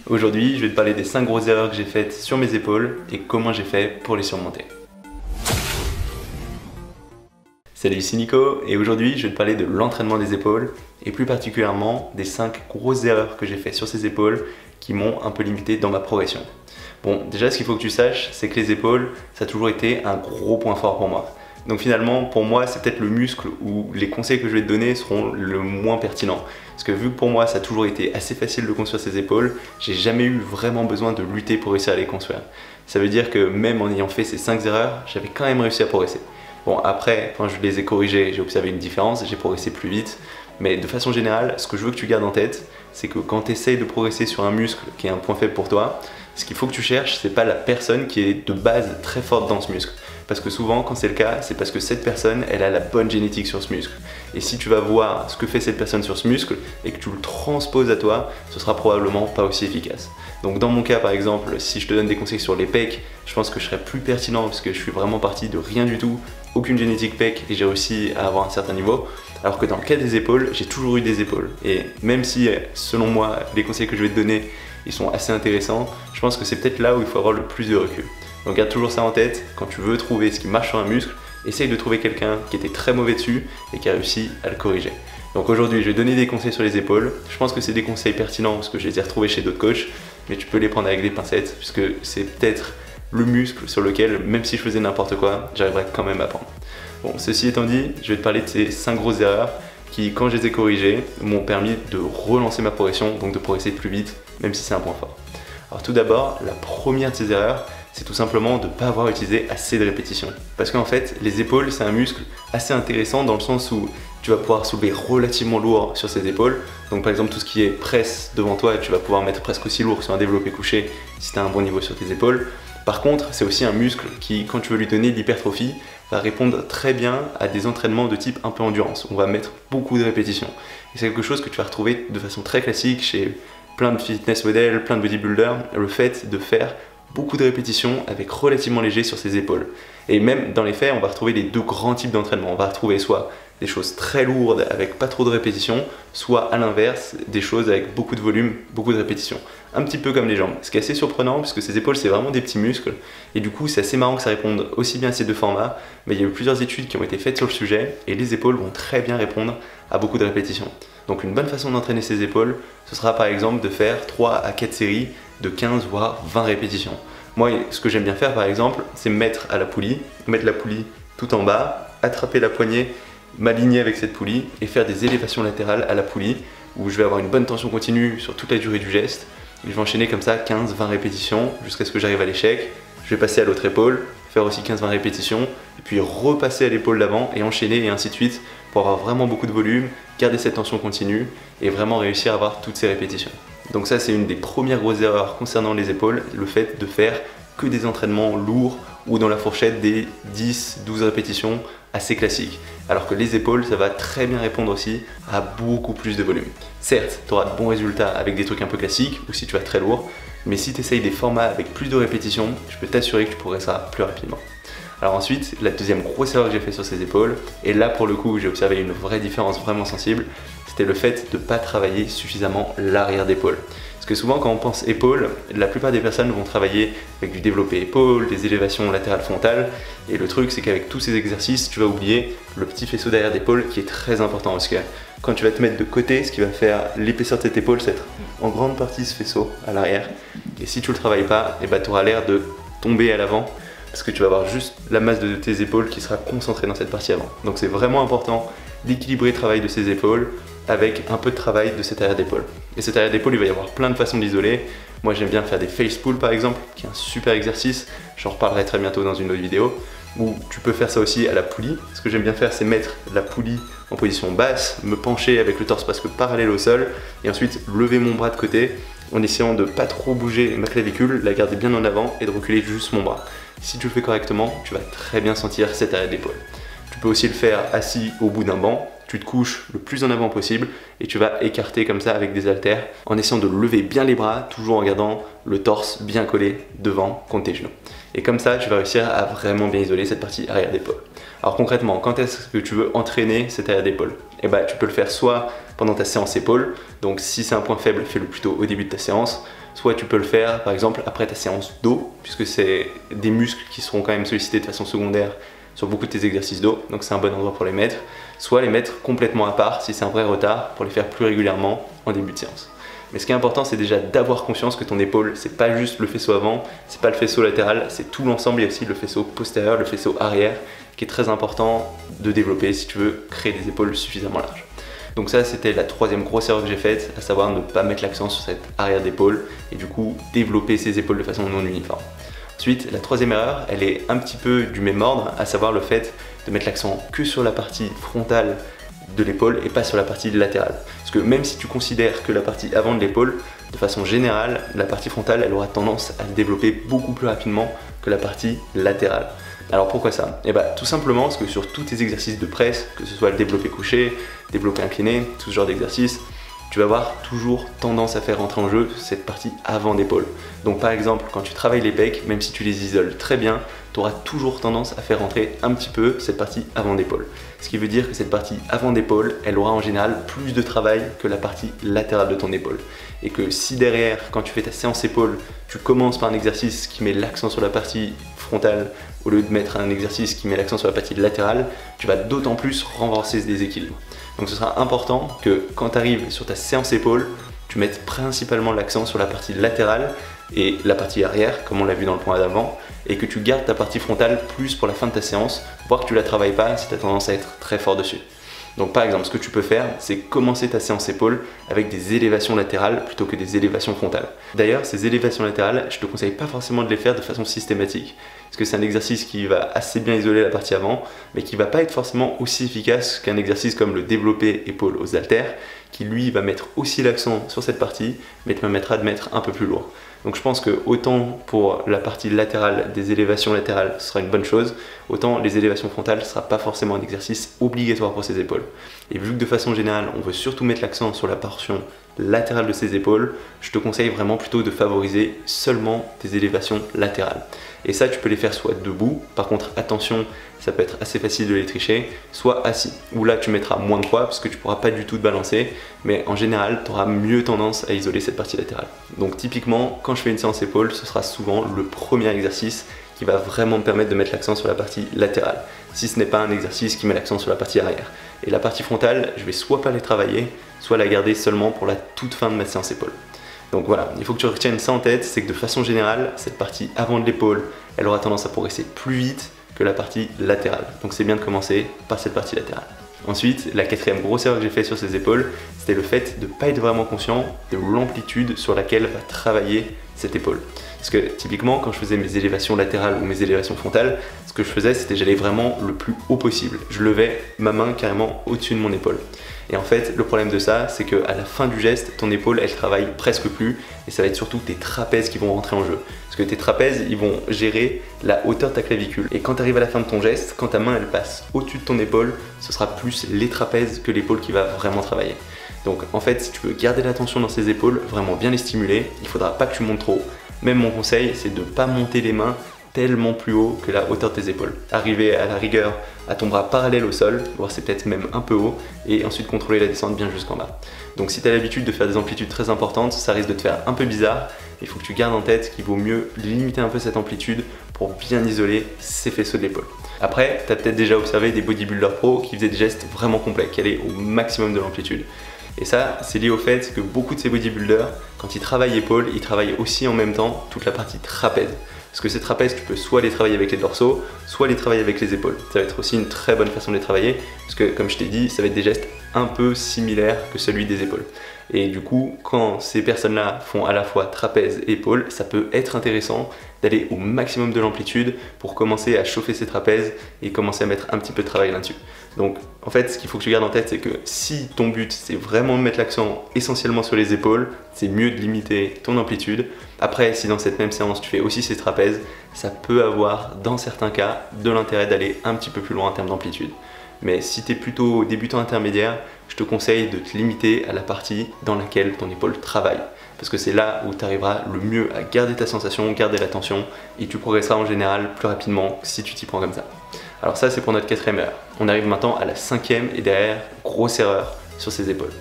Aujourd'hui, je vais te parler des 5 grosses erreurs que j'ai faites sur mes épaules et comment j'ai fait pour les surmonter. Salut, c'est Nico et aujourd'hui je vais te parler de l'entraînement des épaules et plus particulièrement des 5 grosses erreurs que j'ai faites sur ces épaules qui m'ont un peu limité dans ma progression. Bon, déjà ce qu'il faut que tu saches, c'est que les épaules, ça a toujours été un gros point fort pour moi. Donc finalement, pour moi, c'est peut-être le muscle où les conseils que je vais te donner seront le moins pertinents. Parce que vu que pour moi, ça a toujours été assez facile de construire ces épaules, j'ai jamais eu vraiment besoin de lutter pour réussir à les construire. Ça veut dire que même en ayant fait ces 5 erreurs, j'avais quand même réussi à progresser. Bon, après, quand je les ai corrigées, j'ai observé une différence, j'ai progressé plus vite. Mais de façon générale, ce que je veux que tu gardes en tête, c'est que quand tu essayes de progresser sur un muscle qui est un point faible pour toi, ce qu'il faut que tu cherches, c'est pas la personne qui est de base très forte dans ce muscle. Parce que souvent, quand c'est le cas, c'est parce que cette personne, elle a la bonne génétique sur ce muscle. Et si tu vas voir ce que fait cette personne sur ce muscle et que tu le transposes à toi, ce sera probablement pas aussi efficace. Donc dans mon cas, par exemple, si je te donne des conseils sur les pecs, je pense que je serais plus pertinent parce que je suis vraiment parti de rien du tout, aucune génétique pec et j'ai réussi à avoir un certain niveau. Alors que dans le cas des épaules, j'ai toujours eu des épaules. Et même si, selon moi, les conseils que je vais te donner, ils sont assez intéressants, je pense que c'est peut-être là où il faut avoir le plus de recul. Donc garde toujours ça en tête, quand tu veux trouver ce qui marche sur un muscle, essaye de trouver quelqu'un qui était très mauvais dessus et qui a réussi à le corriger. Donc aujourd'hui, je vais donner des conseils sur les épaules. Je pense que c'est des conseils pertinents parce que je les ai retrouvés chez d'autres coachs, mais tu peux les prendre avec des pincettes puisque c'est peut-être le muscle sur lequel, même si je faisais n'importe quoi, j'arriverais quand même à prendre. Bon, ceci étant dit, je vais te parler de ces 5 grosses erreurs qui, quand je les ai corrigées, m'ont permis de relancer ma progression, donc de progresser plus vite, même si c'est un point fort. Alors tout d'abord, la première de ces erreurs, c'est tout simplement de ne pas avoir utilisé assez de répétitions. Parce qu'en fait, les épaules, c'est un muscle assez intéressant dans le sens où tu vas pouvoir soulever relativement lourd sur ses épaules. Donc par exemple, tout ce qui est presse devant toi, tu vas pouvoir mettre presque aussi lourd sur un développé couché si tu as un bon niveau sur tes épaules. Par contre, c'est aussi un muscle qui, quand tu veux lui donner de l'hypertrophie, va répondre très bien à des entraînements de type un peu endurance. On va mettre beaucoup de répétitions. Et c'est quelque chose que tu vas retrouver de façon très classique chez plein de fitness models, plein de bodybuilders, le fait de faire beaucoup de répétitions avec relativement léger sur ses épaules. Et même dans les faits, on va retrouver les deux grands types d'entraînement. On va retrouver soit des choses très lourdes avec pas trop de répétitions, soit à l'inverse, des choses avec beaucoup de volume, beaucoup de répétitions. Un petit peu comme les jambes. Ce qui est assez surprenant puisque ces épaules, c'est vraiment des petits muscles. Et du coup, c'est assez marrant que ça réponde aussi bien à ces deux formats. Mais il y a eu plusieurs études qui ont été faites sur le sujet et les épaules vont très bien répondre à beaucoup de répétitions. Donc une bonne façon d'entraîner ses épaules, ce sera par exemple de faire 3 à 4 séries de 15 voire 20 répétitions. Moi, ce que j'aime bien faire par exemple, c'est me mettre à la poulie, mettre la poulie tout en bas, attraper la poignée, m'aligner avec cette poulie et faire des élévations latérales à la poulie où je vais avoir une bonne tension continue sur toute la durée du geste. Et je vais enchaîner comme ça 15-20 répétitions jusqu'à ce que j'arrive à l'échec. Je vais passer à l'autre épaule, faire aussi 15-20 répétitions et puis repasser à l'épaule d'avant et enchaîner et ainsi de suite pour avoir vraiment beaucoup de volume, garder cette tension continue et vraiment réussir à avoir toutes ces répétitions. Donc ça, c'est une des premières grosses erreurs concernant les épaules, le fait de faire que des entraînements lourds ou dans la fourchette des 10-12 répétitions assez classiques. Alors que les épaules, ça va très bien répondre aussi à beaucoup plus de volume. Certes, tu auras de bons résultats avec des trucs un peu classiques ou si tu vas très lourd, mais si tu essayes des formats avec plus de répétitions, je peux t'assurer que tu progresseras plus rapidement. Alors ensuite, la deuxième grosse erreur que j'ai fait sur ces épaules, et là pour le coup j'ai observé une vraie différence vraiment sensible, c'était le fait de ne pas travailler suffisamment l'arrière d'épaule. Parce que souvent quand on pense épaule, la plupart des personnes vont travailler avec du développé épaule, des élévations latérales frontales, et le truc c'est qu'avec tous ces exercices, tu vas oublier le petit faisceau derrière d'épaule qui est très important, parce que quand tu vas te mettre de côté, ce qui va faire l'épaisseur de cette épaule, c'est être en grande partie ce faisceau à l'arrière, et si tu le travailles pas, tu auras l'air de tomber à l'avant, parce que tu vas avoir juste la masse de tes épaules qui sera concentrée dans cette partie avant. Donc c'est vraiment important d'équilibrer le travail de ses épaules avec un peu de travail de cet arrière d'épaule. Et cet arrière d'épaule, il va y avoir plein de façons d'isoler. Moi j'aime bien faire des face pulls par exemple, qui est un super exercice, j'en reparlerai très bientôt dans une autre vidéo, où tu peux faire ça aussi à la poulie. Ce que j'aime bien faire, c'est mettre la poulie en position basse, me pencher avec le torse presque parallèle au sol, et ensuite lever mon bras de côté en essayant de pas trop bouger ma clavicule, la garder bien en avant et de reculer juste mon bras. Si tu le fais correctement, tu vas très bien sentir cet arrière d'épaule. Tu peux aussi le faire assis au bout d'un banc, tu te couches le plus en avant possible et tu vas écarter comme ça avec des haltères en essayant de lever bien les bras, toujours en gardant le torse bien collé devant contre tes genoux. Et comme ça, tu vas réussir à vraiment bien isoler cette partie arrière d'épaule. Alors concrètement, quand est-ce que tu veux entraîner cet arrière d'épaule? Eh ben, tu peux le faire soit pendant ta séance épaule, donc si c'est un point faible, fais-le plutôt au début de ta séance, soit tu peux le faire par exemple après ta séance dos, puisque c'est des muscles qui seront quand même sollicités de façon secondaire sur beaucoup de tes exercices dos, donc c'est un bon endroit pour les mettre, soit les mettre complètement à part si c'est un vrai retard pour les faire plus régulièrement en début de séance. Mais ce qui est important, c'est déjà d'avoir conscience que ton épaule, c'est pas juste le faisceau avant, c'est pas le faisceau latéral, c'est tout l'ensemble, il y a aussi le faisceau postérieur, le faisceau arrière, qui est très important de développer si tu veux créer des épaules suffisamment larges. Donc ça, c'était la troisième grosse erreur que j'ai faite, à savoir ne pas mettre l'accent sur cette arrière d'épaule et du coup développer ses épaules de façon non uniforme. Ensuite, la troisième erreur, elle est un petit peu du même ordre, à savoir le fait de mettre l'accent que sur la partie frontale de l'épaule et pas sur la partie latérale. Parce que même si tu considères que la partie avant de l'épaule, de façon générale, la partie frontale, elle aura tendance à se développer beaucoup plus rapidement que la partie latérale. Alors pourquoi ça? Eh bien tout simplement parce que sur tous tes exercices de presse, que ce soit le développé couché, développé incliné, tout ce genre d'exercice, tu vas avoir toujours tendance à faire rentrer en jeu cette partie avant d'épaule. Donc par exemple, quand tu travailles les pecs, même si tu les isoles très bien, tu auras toujours tendance à faire rentrer un petit peu cette partie avant d'épaule. Ce qui veut dire que cette partie avant d'épaule, elle aura en général plus de travail que la partie latérale de ton épaule. Et que si derrière, quand tu fais ta séance épaule, tu commences par un exercice qui met l'accent sur la partie frontale au lieu de mettre un exercice qui met l'accent sur la partie latérale, tu vas d'autant plus renforcer ce déséquilibre. Donc ce sera important que quand tu arrives sur ta séance épaule, tu mettes principalement l'accent sur la partie latérale et la partie arrière, comme on l'a vu dans le point d'avant, et que tu gardes ta partie frontale plus pour la fin de ta séance, voire que tu la travailles pas si tu as tendance à être très fort dessus. Donc par exemple, ce que tu peux faire, c'est commencer ta séance épaule avec des élévations latérales plutôt que des élévations frontales. D'ailleurs, ces élévations latérales, je te conseille pas forcément de les faire de façon systématique, parce que c'est un exercice qui va assez bien isoler la partie avant, mais qui va pas être forcément aussi efficace qu'un exercice comme le développé épaule aux haltères, qui lui va mettre aussi l'accent sur cette partie, mais te permettra de mettre un peu plus lourd. Donc je pense que autant pour la partie latérale des élévations latérales, ce sera une bonne chose, autant les élévations frontales, ce ne sera pas forcément un exercice obligatoire pour ses épaules. Et vu que de façon générale, on veut surtout mettre l'accent sur la portion latérale de ses épaules, je te conseille vraiment plutôt de favoriser seulement tes élévations latérales. Et ça, tu peux les faire soit debout, par contre attention, ça peut être assez facile de les tricher, soit assis, où là tu mettras moins de poids parce que tu ne pourras pas du tout te balancer, mais en général, tu auras mieux tendance à isoler cette partie latérale. Donc typiquement, quand je fais une séance épaule, ce sera souvent le premier exercice qui va vraiment me permettre de mettre l'accent sur la partie latérale, si ce n'est pas un exercice qui met l'accent sur la partie arrière. Et la partie frontale, je vais soit pas les travailler, soit la garder seulement pour la toute fin de ma séance épaule. Donc voilà, il faut que tu retiennes ça en tête, c'est que de façon générale, cette partie avant de l'épaule, elle aura tendance à progresser plus vite que la partie latérale. Donc c'est bien de commencer par cette partie latérale. Ensuite, la quatrième grosse erreur que j'ai fait sur ces épaules, c'était le fait de ne pas être vraiment conscient de l'amplitude sur laquelle va travailler cette épaule. Parce que typiquement, quand je faisais mes élévations latérales ou mes élévations frontales, ce que je faisais, c'était j'allais vraiment le plus haut possible. Je levais ma main carrément au-dessus de mon épaule. Et en fait, le problème de ça, c'est qu'à la fin du geste, ton épaule, elle travaille presque plus et ça va être surtout tes trapèzes qui vont rentrer en jeu. Parce que tes trapèzes, ils vont gérer la hauteur de ta clavicule. Et quand tu arrives à la fin de ton geste, quand ta main, elle passe au-dessus de ton épaule, ce sera plus les trapèzes que l'épaule qui va vraiment travailler. Donc en fait, si tu veux garder l'attention dans ces épaules, vraiment bien les stimuler, il ne faudra pas que tu montes trop. Même mon conseil, c'est de ne pas monter les mains tellement plus haut que la hauteur de tes épaules. Arriver à la rigueur à ton bras parallèle au sol, voire c'est peut-être même un peu haut, et ensuite contrôler la descente bien jusqu'en bas. Donc si tu as l'habitude de faire des amplitudes très importantes, ça risque de te faire un peu bizarre. Il faut que tu gardes en tête qu'il vaut mieux limiter un peu cette amplitude pour bien isoler ces faisceaux de l'épaule. Après, tu as peut-être déjà observé des bodybuilders pro qui faisaient des gestes vraiment complets, qui allaient au maximum de l'amplitude. Et ça, c'est lié au fait que beaucoup de ces bodybuilders, quand ils travaillent épaules, ils travaillent aussi en même temps toute la partie trapèze. Parce que ces trapèzes, tu peux soit les travailler avec les dorsaux, soit les travailler avec les épaules. Ça va être aussi une très bonne façon de les travailler, parce que comme je t'ai dit, ça va être des gestes un peu similaires que celui des épaules. Et du coup, quand ces personnes-là font à la fois trapèze et épaules, ça peut être intéressant d'aller au maximum de l'amplitude pour commencer à chauffer ces trapèzes et commencer à mettre un petit peu de travail là-dessus. Donc en fait, ce qu'il faut que tu gardes en tête, c'est que si ton but c'est vraiment de mettre l'accent essentiellement sur les épaules, c'est mieux de limiter ton amplitude. Après, si dans cette même séance tu fais aussi ces trapèzes, ça peut avoir dans certains cas de l'intérêt d'aller un petit peu plus loin en termes d'amplitude. Mais si tu es plutôt débutant intermédiaire, je te conseille de te limiter à la partie dans laquelle ton épaule travaille. Parce que c'est là où tu arriveras le mieux à garder ta sensation, garder la tension, et tu progresseras en général plus rapidement si tu t'y prends comme ça. Alors ça, c'est pour notre quatrième erreur. On arrive maintenant à la cinquième et derrière grosse erreur sur ces épaules.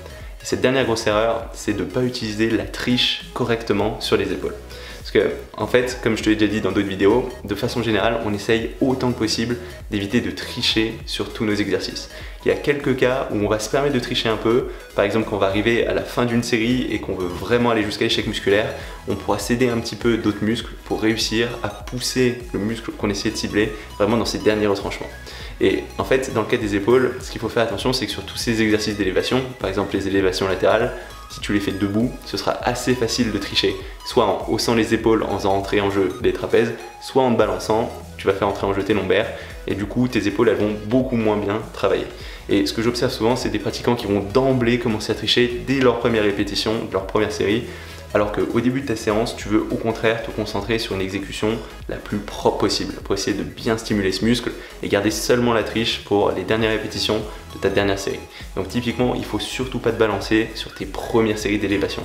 Et cette dernière grosse erreur, c'est de ne pas utiliser la triche correctement sur les épaules. Parce que, en fait, comme je te l'ai déjà dit dans d'autres vidéos, de façon générale, on essaye autant que possible d'éviter de tricher sur tous nos exercices. Il y a quelques cas où on va se permettre de tricher un peu. Par exemple, quand on va arriver à la fin d'une série et qu'on veut vraiment aller jusqu'à l'échec musculaire, on pourra céder un petit peu d'autres muscles pour réussir à pousser le muscle qu'on essaie de cibler vraiment dans ses derniers retranchements. Et en fait, dans le cas des épaules, ce qu'il faut faire attention, c'est que sur tous ces exercices d'élévation, par exemple les élévations latérales, si tu les fais debout, ce sera assez facile de tricher, soit en haussant les épaules en faisant entrer en jeu les trapèzes, soit en te balançant, tu vas faire entrer en jeu tes lombaires, et du coup tes épaules elles vont beaucoup moins bien travailler. Et ce que j'observe souvent, c'est des pratiquants qui vont d'emblée commencer à tricher dès leur première répétition, de leur première série, alors qu'au début de ta séance, tu veux au contraire te concentrer sur une exécution la plus propre possible pour essayer de bien stimuler ce muscle et garder seulement la triche pour les dernières répétitions de ta dernière série. Donc typiquement, il ne faut surtout pas te balancer sur tes premières séries d'élévation.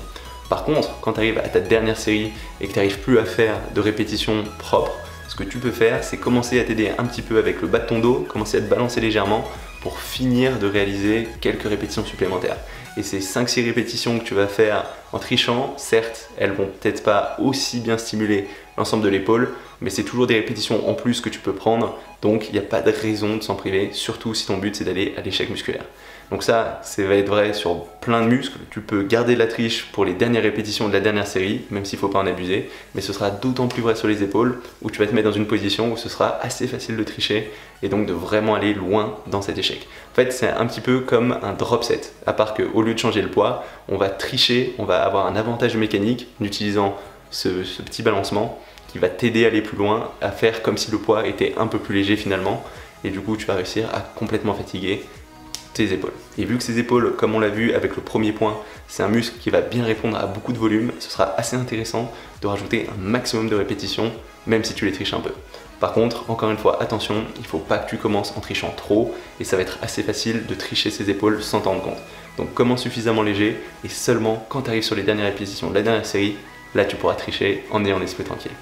Par contre, quand tu arrives à ta dernière série et que tu n'arrives plus à faire de répétitions propres, ce que tu peux faire, c'est commencer à t'aider un petit peu avec le bas de ton dos, commencer à te balancer légèrement pour finir de réaliser quelques répétitions supplémentaires. Et ces 5-6 répétitions que tu vas faire en trichant, certes, elles vont peut-être pas aussi bien stimuler l'ensemble de l'épaule, mais c'est toujours des répétitions en plus que tu peux prendre, donc il n'y a pas de raison de s'en priver, surtout si ton but c'est d'aller à l'échec musculaire. Donc ça va être vrai sur plein de muscles, tu peux garder la triche pour les dernières répétitions de la dernière série, même s'il ne faut pas en abuser, mais ce sera d'autant plus vrai sur les épaules, où tu vas te mettre dans une position où ce sera assez facile de tricher, et donc de vraiment aller loin dans cet échec. En fait, c'est un petit peu comme un drop set, à part qu'au lieu de changer le poids, on va tricher, on va avoir un avantage mécanique en utilisant ce petit balancement qui va t'aider à aller plus loin, à faire comme si le poids était un peu plus léger finalement, et du coup tu vas réussir à complètement fatiguer tes épaules. Et vu que ces épaules, comme on l'a vu avec le premier point, c'est un muscle qui va bien répondre à beaucoup de volume, ce sera assez intéressant de rajouter un maximum de répétitions, même si tu les triches un peu. Par contre, encore une fois, attention, il ne faut pas que tu commences en trichant trop, et ça va être assez facile de tricher ses épaules sans t'en rendre compte. Donc commence suffisamment léger, et seulement quand tu arrives sur les dernières répétitions de la dernière série, là tu pourras tricher en ayant l'esprit tranquille.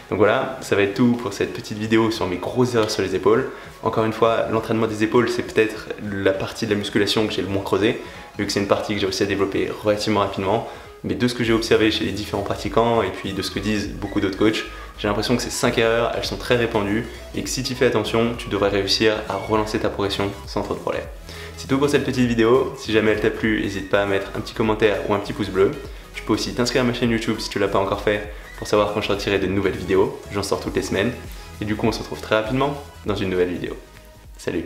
Donc voilà, ça va être tout pour cette petite vidéo sur mes grosses erreurs sur les épaules. Encore une fois, l'entraînement des épaules, c'est peut-être la partie de la musculation que j'ai le moins creusé, vu que c'est une partie que j'ai réussi à développer relativement rapidement. Mais de ce que j'ai observé chez les différents pratiquants et puis de ce que disent beaucoup d'autres coachs, j'ai l'impression que ces 5 erreurs, elles sont très répandues et que si tu fais attention, tu devrais réussir à relancer ta progression sans trop de problèmes. C'est tout pour cette petite vidéo. Si jamais elle t'a plu, n'hésite pas à mettre un petit commentaire ou un petit pouce bleu. Tu peux aussi t'inscrire à ma chaîne YouTube si tu ne l'as pas encore fait pour savoir quand je sortirai de nouvelles vidéos. J'en sors toutes les semaines. Et du coup, on se retrouve très rapidement dans une nouvelle vidéo. Salut!